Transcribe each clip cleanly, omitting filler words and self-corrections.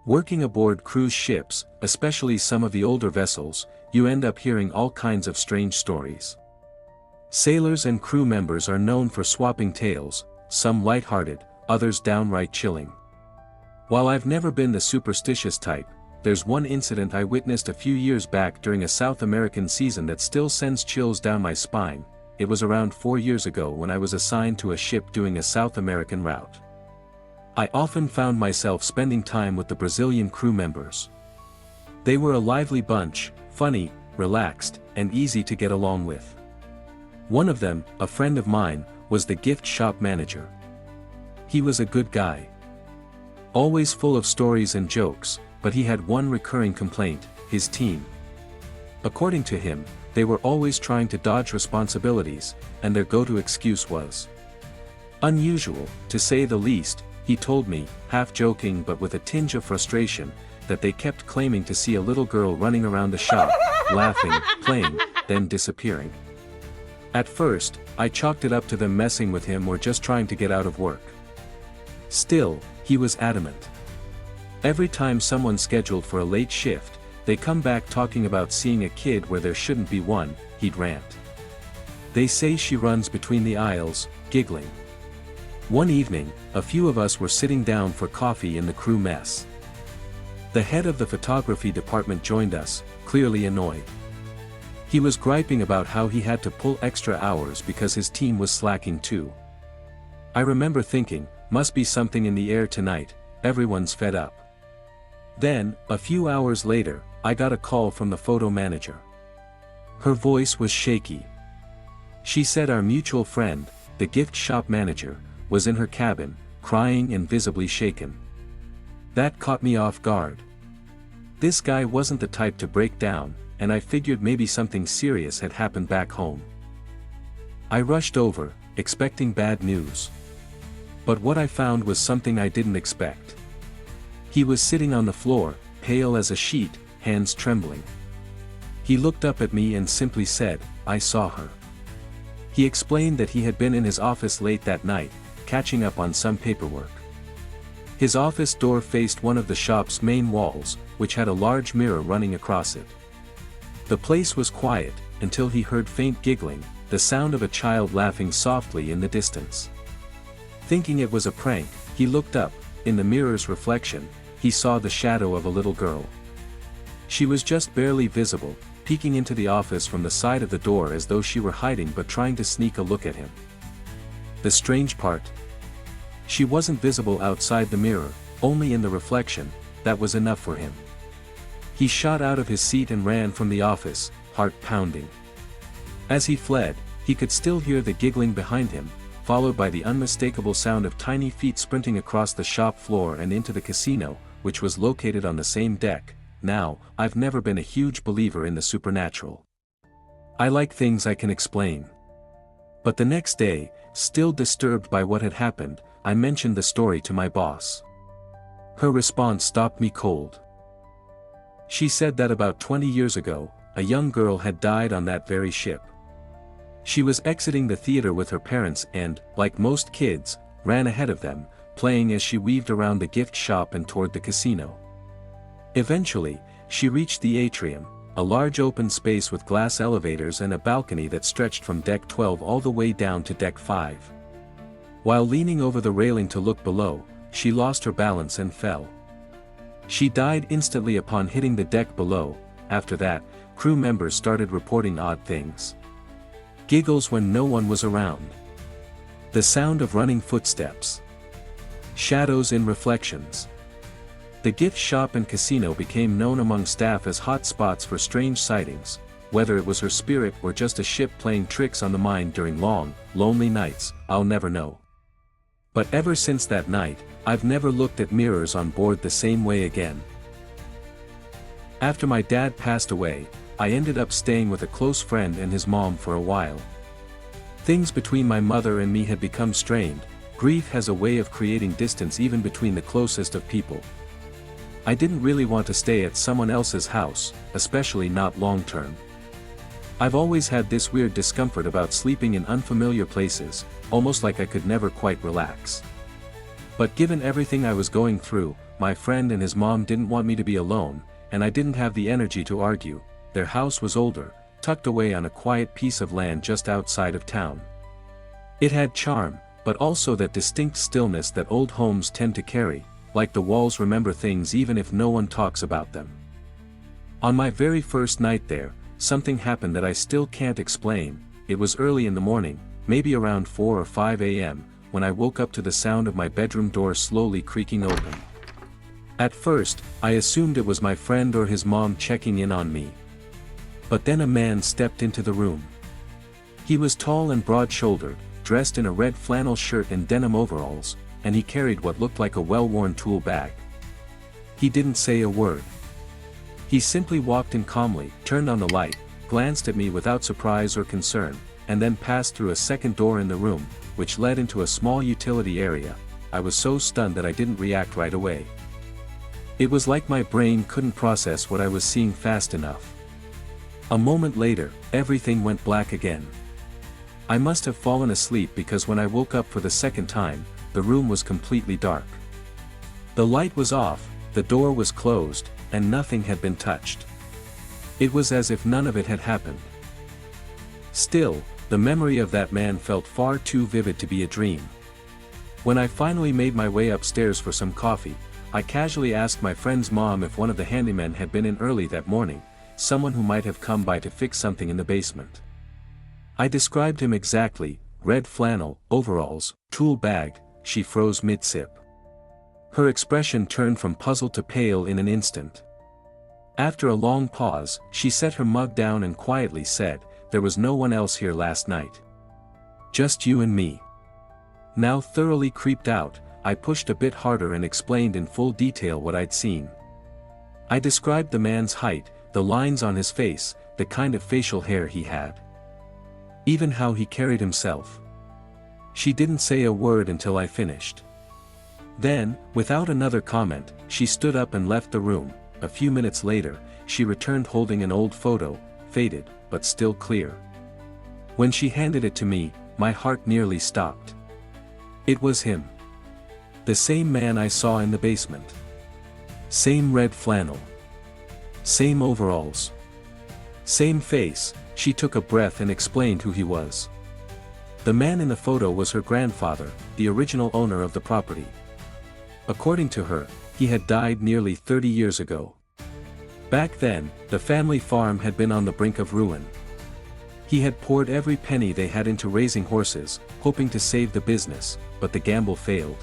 Working aboard cruise ships, especially some of the older vessels, you end up hearing all kinds of strange stories. Sailors and crew members are known for swapping tales, some lighthearted, others downright chilling. While I've never been the superstitious type, there's one incident I witnessed a few years back during a South American season that still sends chills down my spine. It was around 4 years ago when I was assigned to a ship doing a South American route. I often found myself spending time with the Brazilian crew members. They were a lively bunch, funny, relaxed, and easy to get along with. One of them, a friend of mine, was the gift shop manager. He was a good guy. Always full of stories and jokes, but he had one recurring complaint: his team. According to him, they were always trying to dodge responsibilities, and their go-to excuse was unusual, to say the least. He told me, half joking but with a tinge of frustration, that they kept claiming to see a little girl running around the shop, laughing, playing, then disappearing. At first, I chalked it up to them messing with him or just trying to get out of work. Still, he was adamant. Every time someone scheduled for a late shift, they come back talking about seeing a kid where there shouldn't be one, he'd rant. They say she runs between the aisles, giggling. One evening, a few of us were sitting down for coffee in the crew mess. The head of the photography department joined us, clearly annoyed. He was griping about how he had to pull extra hours because his team was slacking too. I remember thinking, must be something in the air tonight, everyone's fed up. Then, a few hours later, I got a call from the photo manager. Her voice was shaky. She said our mutual friend, the gift shop manager, was in her cabin, crying and visibly shaken. That caught me off guard. This guy wasn't the type to break down, and I figured maybe something serious had happened back home. I rushed over, expecting bad news. But what I found was something I didn't expect. He was sitting on the floor, pale as a sheet, hands trembling. He looked up at me and simply said, "I saw her." He explained that he had been in his office late that night, catching up on some paperwork. His office door faced one of the shop's main walls, which had a large mirror running across it. The place was quiet, until he heard faint giggling, the sound of a child laughing softly in the distance. Thinking it was a prank, he looked up. In the mirror's reflection, he saw the shadow of a little girl. She was just barely visible, peeking into the office from the side of the door as though she were hiding but trying to sneak a look at him. The strange part? She wasn't visible outside the mirror, only in the reflection. That was enough for him. He shot out of his seat and ran from the office, heart pounding. As he fled, he could still hear the giggling behind him, followed by the unmistakable sound of tiny feet sprinting across the shop floor and into the casino, which was located on the same deck. Now, I've never been a huge believer in the supernatural. I like things I can explain. But the next day, still disturbed by what had happened, I mentioned the story to my boss. Her response stopped me cold. She said that about 20 years ago, a young girl had died on that very ship. She was exiting the theater with her parents and, like most kids, ran ahead of them, playing as she weaved around the gift shop and toward the casino. Eventually, she reached the atrium, a large open space with glass elevators and a balcony that stretched from deck 12 all the way down to deck 5. While leaning over the railing to look below, she lost her balance and fell. She died instantly upon hitting the deck below. After that, crew members started reporting odd things. Giggles when no one was around. The sound of running footsteps. Shadows in reflections. The gift shop and casino became known among staff as hot spots for strange sightings. Whether it was her spirit or just a ship playing tricks on the mind during long, lonely nights, I'll never know. But ever since that night, I've never looked at mirrors on board the same way again. After my dad passed away, I ended up staying with a close friend and his mom for a while. Things between my mother and me had become strained. Grief has a way of creating distance even between the closest of people. I didn't really want to stay at someone else's house, especially not long term. I've always had this weird discomfort about sleeping in unfamiliar places, almost like I could never quite relax. But given everything I was going through, my friend and his mom didn't want me to be alone, and I didn't have the energy to argue. Their house was older, tucked away on a quiet piece of land just outside of town. It had charm, but also that distinct stillness that old homes tend to carry, like the walls remember things even if no one talks about them. On my very first night there, something happened that I still can't explain. It was early in the morning, maybe around 4 or 5 a.m., when I woke up to the sound of my bedroom door slowly creaking open. At first, I assumed it was my friend or his mom checking in on me. But then a man stepped into the room. He was tall and broad-shouldered, dressed in a red flannel shirt and denim overalls, and he carried what looked like a well-worn tool bag. He didn't say a word. He simply walked in calmly, turned on the light, glanced at me without surprise or concern, and then passed through a second door in the room, which led into a small utility area. I was so stunned that I didn't react right away. It was like my brain couldn't process what I was seeing fast enough. A moment later, everything went black again. I must have fallen asleep because when I woke up for the second time, the room was completely dark. The light was off, the door was closed, and nothing had been touched. It was as if none of it had happened. Still, the memory of that man felt far too vivid to be a dream. When I finally made my way upstairs for some coffee, I casually asked my friend's mom if one of the handymen had been in early that morning, someone who might have come by to fix something in the basement. I described him exactly: red flannel, overalls, tool bag. She froze mid-sip. Her expression turned from puzzled to pale in an instant. After a long pause, she set her mug down and quietly said, "There was no one else here last night. Just you and me." Now thoroughly creeped out, I pushed a bit harder and explained in full detail what I'd seen. I described the man's height, the lines on his face, the kind of facial hair he had. Even how he carried himself. She didn't say a word until I finished. Then, without another comment, she stood up and left the room. A few minutes later, she returned holding an old photo, faded, but still clear. When she handed it to me, my heart nearly stopped. It was him. The same man I saw in the basement. Same red flannel. Same overalls. Same face. She took a breath and explained who he was. The man in the photo was her grandfather, the original owner of the property. According to her, he had died nearly 30 years ago. Back then, the family farm had been on the brink of ruin. He had poured every penny they had into raising horses, hoping to save the business, but the gamble failed.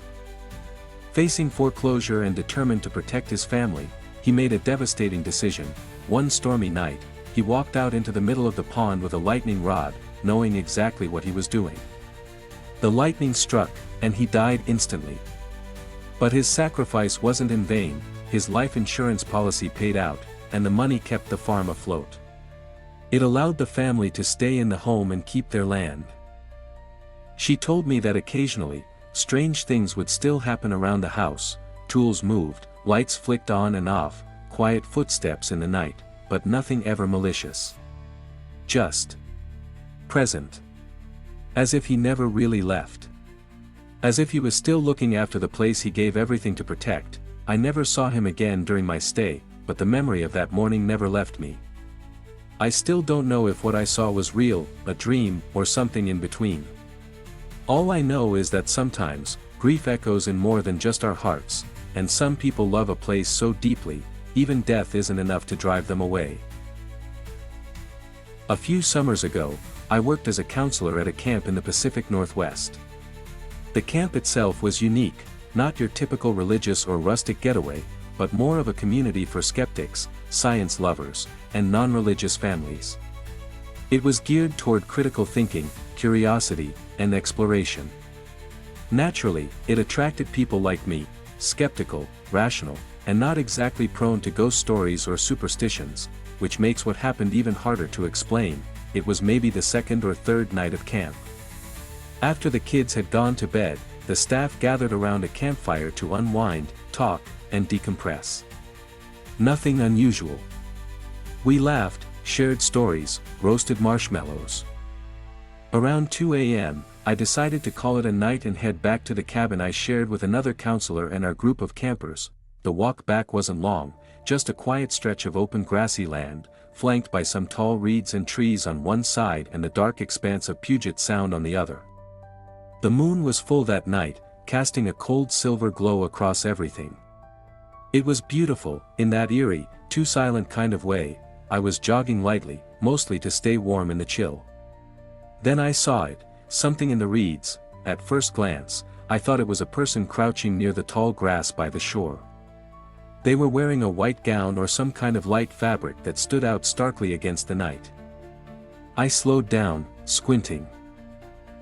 Facing foreclosure and determined to protect his family, he made a devastating decision. One stormy night, he walked out into the middle of the pond with a lightning rod, knowing exactly what he was doing. The lightning struck, and he died instantly. But his sacrifice wasn't in vain. His life insurance policy paid out, and the money kept the farm afloat. It allowed the family to stay in the home and keep their land. She told me that occasionally, strange things would still happen around the house: tools moved, lights flicked on and off, quiet footsteps in the night, but nothing ever malicious. Just present. As if he never really left. As if he was still looking after the place he gave everything to protect. I never saw him again during my stay, but the memory of that morning never left me. I still don't know if what I saw was real, a dream, or something in between. All I know is that sometimes, grief echoes in more than just our hearts, and some people love a place so deeply, even death isn't enough to drive them away. A few summers ago, I worked as a counselor at a camp in the Pacific Northwest. The camp itself was unique, not your typical religious or rustic getaway, but more of a community for skeptics, science lovers, and non-religious families. It was geared toward critical thinking, curiosity, and exploration. Naturally, it attracted people like me, skeptical, rational, and not exactly prone to ghost stories or superstitions, which makes what happened even harder to explain. It was maybe the second or third night of camp. After the kids had gone to bed, the staff gathered around a campfire to unwind, talk, and decompress. Nothing unusual. We laughed, shared stories, roasted marshmallows. Around 2 a.m., I decided to call it a night and head back to the cabin I shared with another counselor and our group of campers. The walk back wasn't long, just a quiet stretch of open grassy land, flanked by some tall reeds and trees on one side and the dark expanse of Puget Sound on the other. The moon was full that night, casting a cold silver glow across everything. It was beautiful, in that eerie, too silent kind of way. I was jogging lightly, mostly to stay warm in the chill. Then I saw it, something in the reeds. At first glance, I thought it was a person crouching near the tall grass by the shore. They were wearing a white gown or some kind of light fabric that stood out starkly against the night. I slowed down, squinting.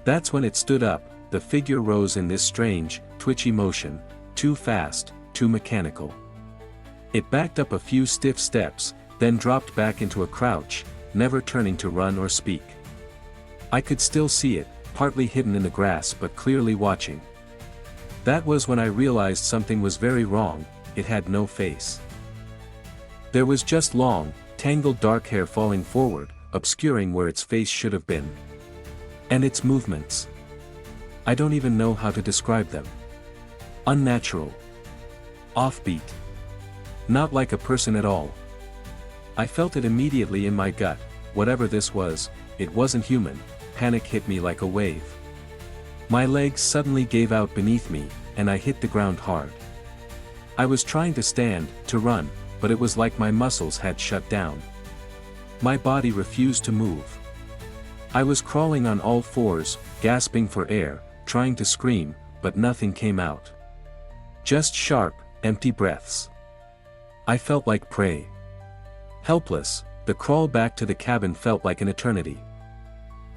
That's when it stood up. The figure rose in this strange, twitchy motion, too fast, too mechanical. It backed up a few stiff steps, then dropped back into a crouch, never turning to run or speak. I could still see it, partly hidden in the grass but clearly watching. That was when I realized something was very wrong. It had no face. There was just long, tangled dark hair falling forward, obscuring where its face should have been. And its movements. I don't even know how to describe them. Unnatural. Offbeat. Not like a person at all. I felt it immediately in my gut. Whatever this was, it wasn't human. Panic hit me like a wave. My legs suddenly gave out beneath me, and I hit the ground hard. I was trying to stand, to run, but it was like my muscles had shut down. My body refused to move. I was crawling on all fours, gasping for air, trying to scream, but nothing came out. Just sharp, empty breaths. I felt like prey. Helpless, the crawl back to the cabin felt like an eternity.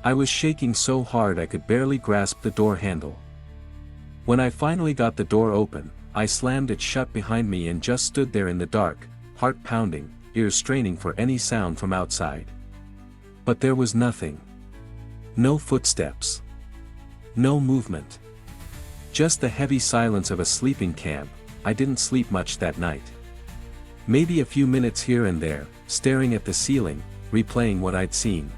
I was shaking so hard I could barely grasp the door handle. When I finally got the door open, I slammed it shut behind me and just stood there in the dark, heart pounding, ears straining for any sound from outside. But there was nothing. No footsteps. No movement. Just the heavy silence of a sleeping camp. I didn't sleep much that night. Maybe a few minutes here and there, staring at the ceiling, replaying what I'd seen.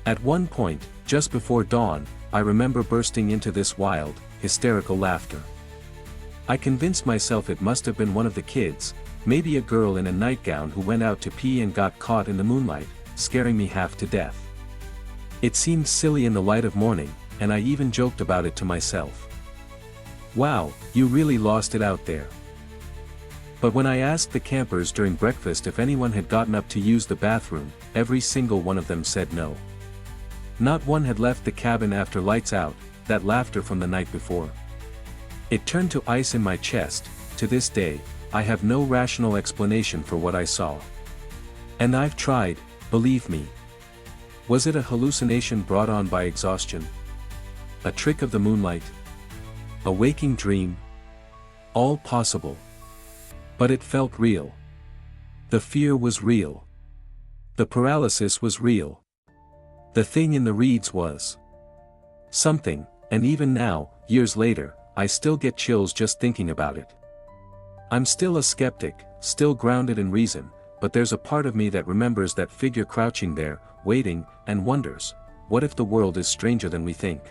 At one point, just before dawn, I remember bursting into this wild, hysterical laughter. I convinced myself it must have been one of the kids, maybe a girl in a nightgown who went out to pee and got caught in the moonlight, scaring me half to death. It seemed silly in the light of morning, and I even joked about it to myself. Wow, you really lost it out there. But when I asked the campers during breakfast if anyone had gotten up to use the bathroom, every single one of them said no. Not one had left the cabin after lights out, that laughter from the night before. It turned to ice in my chest. To this day, I have no rational explanation for what I saw. And I've tried, believe me. Was it a hallucination brought on by exhaustion? A trick of the moonlight? A waking dream? All possible. But it felt real. The fear was real. The paralysis was real. The thing in the reeds was something, and even now, years later, I still get chills just thinking about it. I'm still a skeptic, still grounded in reason, but there's a part of me that remembers that figure crouching there, waiting, and wonders, what if the world is stranger than we think?